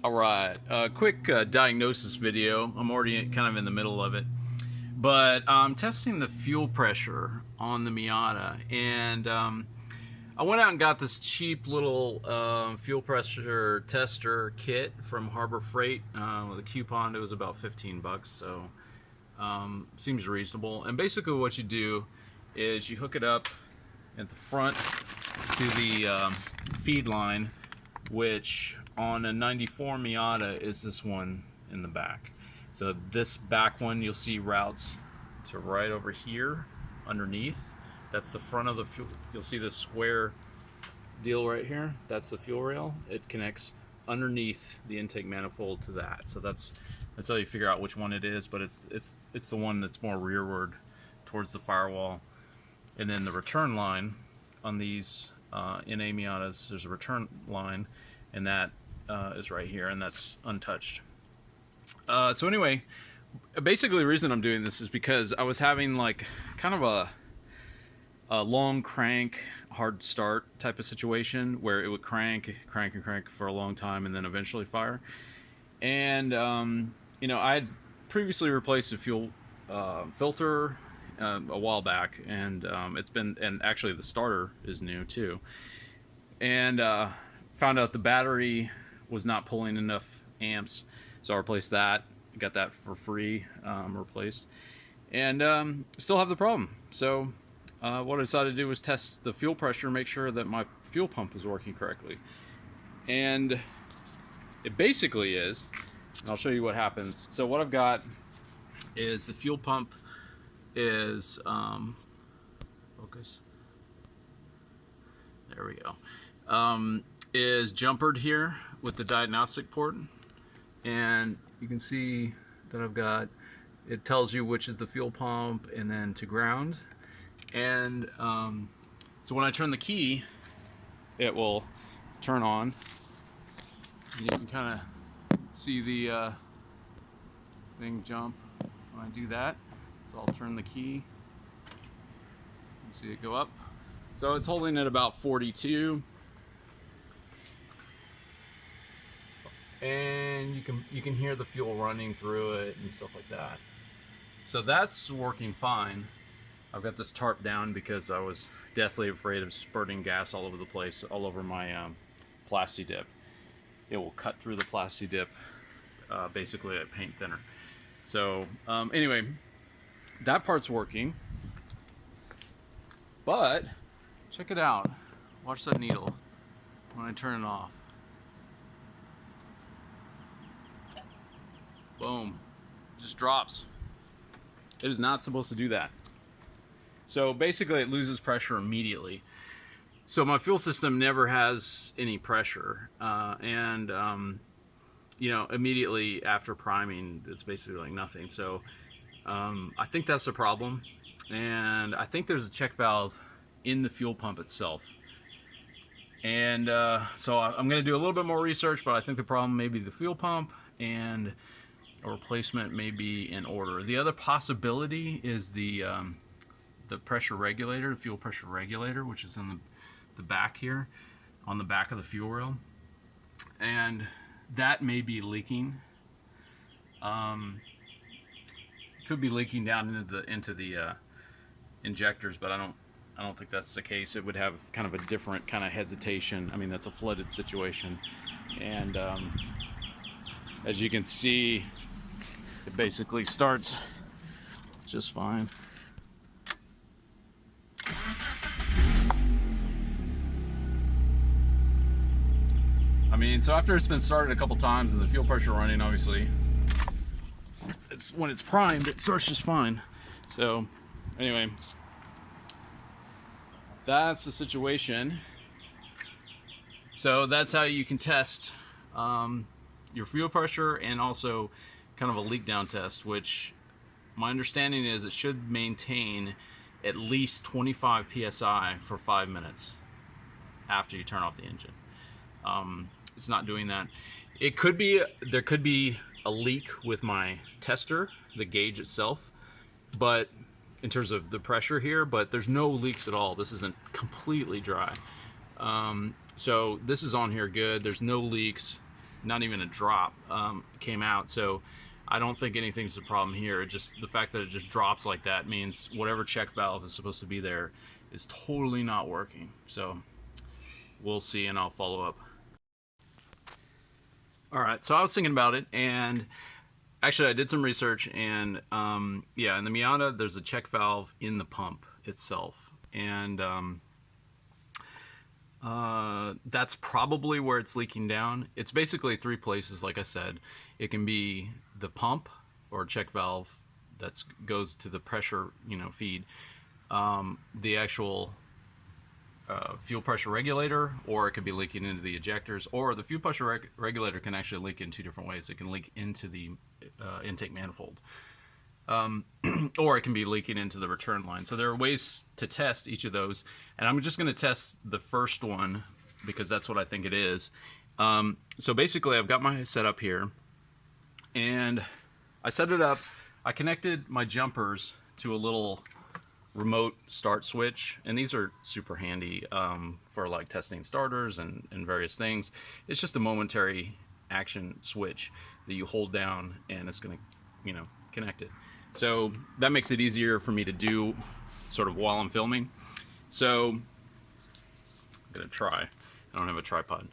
Alright, quick diagnosis video. I'm already kind of in the middle of it. But I'm testing the fuel pressure on the Miata, and I went out and got this cheap little fuel pressure tester kit from Harbor Freight with a coupon. It was about 15 bucks, so seems reasonable. And basically what you do is you hook it up at the front to the feed line, which on a 94 Miata is this one in the back. So this back one, you'll see routes to right over here underneath. That's the front of the fuel. You'll see this square deal right here. That's the fuel rail. It connects underneath the intake manifold to that. So that's how you figure out which one it is. But it's the one that's more rearward towards the firewall. And then the return line on these NA Miatas, there's a return line, and that is right here, and that's untouched. So anyway, basically the reason I'm doing this is because I was having like kind of a long crank, hard start type of situation where it would crank for a long time and then eventually fire. And you know, I had previously replaced a fuel filter a while back, and and actually the starter is new too, and found out the battery was not pulling enough amps, so I replaced that. Got that for free, replaced, and still have the problem. So what I decided to do was test the fuel pressure, make sure that my fuel pump was working correctly, and it basically is. And I'll show you what happens. So what I've got is the fuel pump is focus. There we go. Is jumpered here with the diagnostic port, and you can see that I've got, it tells you which is the fuel pump and then to ground. And so when I turn the key, it will turn on. You can kind of see the thing jump when I do that. So I'll turn the key and see it go up. So it's holding at about 42. And you can hear the fuel running through it and stuff like that. So that's working fine. I've got this tarp down because I was deathly afraid of spurting gas all over the place, all over my plasti dip. It will cut through the plasti dip, basically a paint thinner. So anyway, that part's working. But check it out. Watch that needle when I turn it off. Boom, just drops. It is not supposed to do that. So basically it loses pressure immediately. So my fuel system never has any pressure, you know, immediately after priming, it's basically like nothing. So I think that's the problem, and I think there's a check valve in the fuel pump itself. And so I'm going to do a little bit more research, but I think the problem may be the fuel pump, and a replacement may be in order. The other possibility is the pressure regulator, the fuel pressure regulator, which is in the back here, on the back of the fuel rail, and that may be leaking. Could be leaking down into the injectors, but I don't think that's the case. It would have kind of a different kind of hesitation. I mean, that's a flooded situation, and as you can see, it basically starts just fine. I mean, so after it's been started a couple times and the fuel pressure running, obviously, it's when it's primed, it starts just fine. So anyway, that's the situation. So that's how you can test your fuel pressure, and also kind of a leak down test, which my understanding is it should maintain at least 25 psi for 5 minutes after you turn off the engine. It's not doing that. It could be, there could be a leak with my tester, the gauge itself, but in terms of the pressure here, but there's no leaks at all. This isn't completely dry. So this is on here good. There's no leaks. not even a drop came out. So I don't think anything's the problem here. Just the fact that it just drops like that means whatever check valve is supposed to be there is totally not working. So we'll see, and I'll follow up. All right, so I was thinking about it, and actually I did some research, and yeah, in the Miata there's a check valve in the pump itself, and that's probably where it's leaking down. It's basically three places, like I said. It can be the pump or check valve that goes to the pressure, feed, the actual fuel pressure regulator, or it could be leaking into the ejectors, or the fuel pressure regulator can actually leak in two different ways. It can leak into the intake manifold, or it can be leaking into the return line. So there are ways to test each of those, and I'm just going to test the first one because that's what I think it is. So basically I've got my setup here, and I set it up. I connected my jumpers to a little remote start switch, and these are super handy for like testing starters and various things. It's just a momentary action switch that you hold down and it's going to connect it. So that makes it easier for me to do sort of while I'm filming. So I'm gonna try. I don't have a tripod.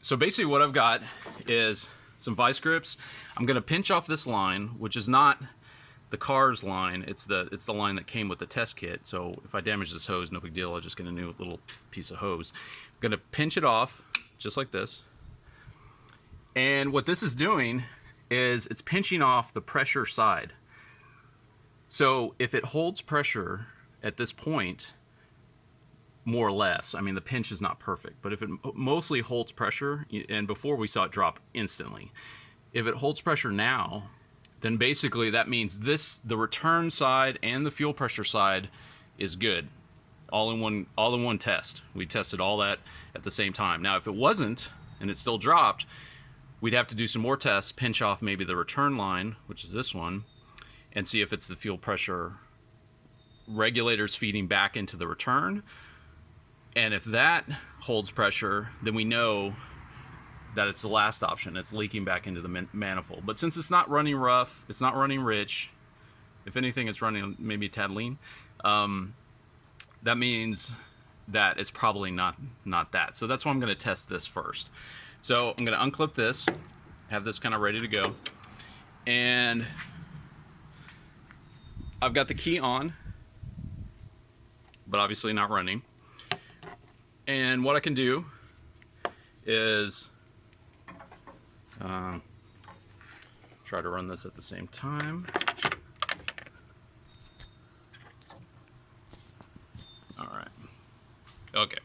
So basically what I've got is some vice grips. I'm gonna pinch off this line, which is not the car's line, it's the line that came with the test kit. So if I damage this hose, no big deal, I'll just get a new little piece of hose. I'm gonna pinch it off just like this. And what this is doing is it's pinching off the pressure side. So if it holds pressure at this point, more or less, I mean the pinch is not perfect, but if it mostly holds pressure, and before we saw it drop instantly, if it holds pressure now, then basically that means the return side and the fuel pressure side is good, all in one test. We tested all that at the same time. Now if it wasn't and it still dropped, we'd have to do some more tests, pinch off maybe the return line, which is this one, and see if it's the fuel pressure regulators feeding back into the return. And if that holds pressure, then we know that it's the last option. It's leaking back into the manifold. But since it's not running rough, it's not running rich, if anything, it's running maybe a tad lean, that means that it's probably not that. So that's why I'm gonna test this first. So I'm gonna unclip this, have this kind of ready to go, and I've got the key on, but obviously not running. And what I can do is try to run this at the same time. All right. Okay.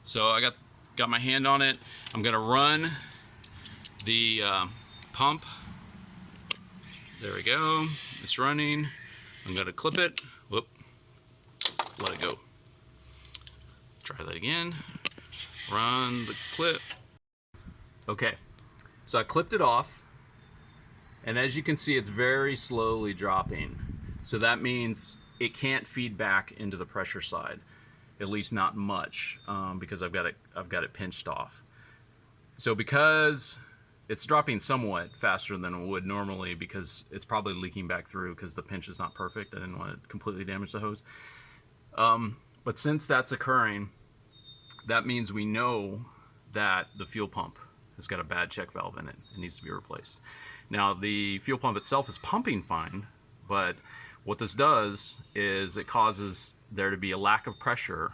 So I got my hand on it. I'm gonna run the pump. There we go. It's running. I'm gonna clip it. Whoop. Let it go. Try that again. Run the clip. Okay. So I clipped it off, and as you can see, it's very slowly dropping. So that means it can't feed back into the pressure side, at least not much, because I've got it pinched off. So because it's dropping somewhat faster than it would normally, because it's probably leaking back through because the pinch is not perfect. I didn't want to completely damage the hose. But since that's occurring, that means we know that the fuel pump has got a bad check valve in it. It needs to be replaced. Now the fuel pump itself is pumping fine, but what this does is it causes there to be a lack of pressure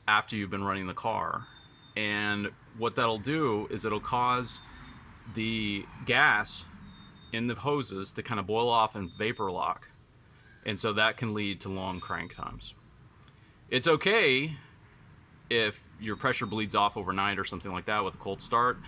after you've been running the car. And what that'll do is it'll cause the gas in the hoses to kind of boil off and vapor lock. And so that can lead to long crank times. It's okay if your pressure bleeds off overnight or something like that with a cold start,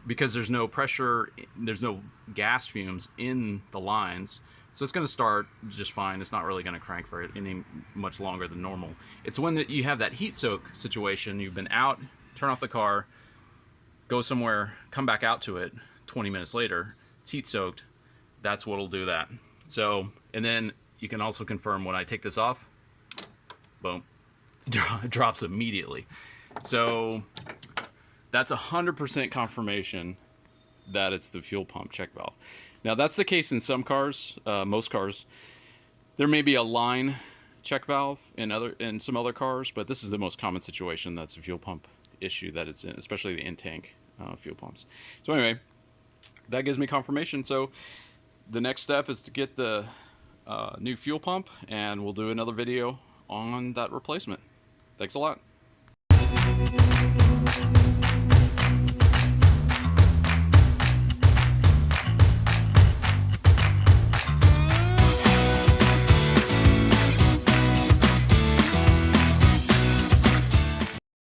because there's no pressure, there's no gas fumes in the lines. So it's gonna start just fine. It's not really gonna crank for any much longer than normal. It's when you have that heat soak situation, you've been out, turn off the car, go somewhere, come back out to it 20 minutes later, it's heat soaked, that's what'll do that. So, and then you can also confirm when I take this off, boom, it drops immediately. So that's 100% confirmation that it's the fuel pump check valve. Now that's the case in some cars, most cars. There may be a line check valve in some other cars, but this is the most common situation. That's a fuel pump issue that it's in, especially the in-tank fuel pumps. So anyway, that gives me confirmation. So the next step is to get the new fuel pump, and we'll do another video on that replacement. Thanks a lot.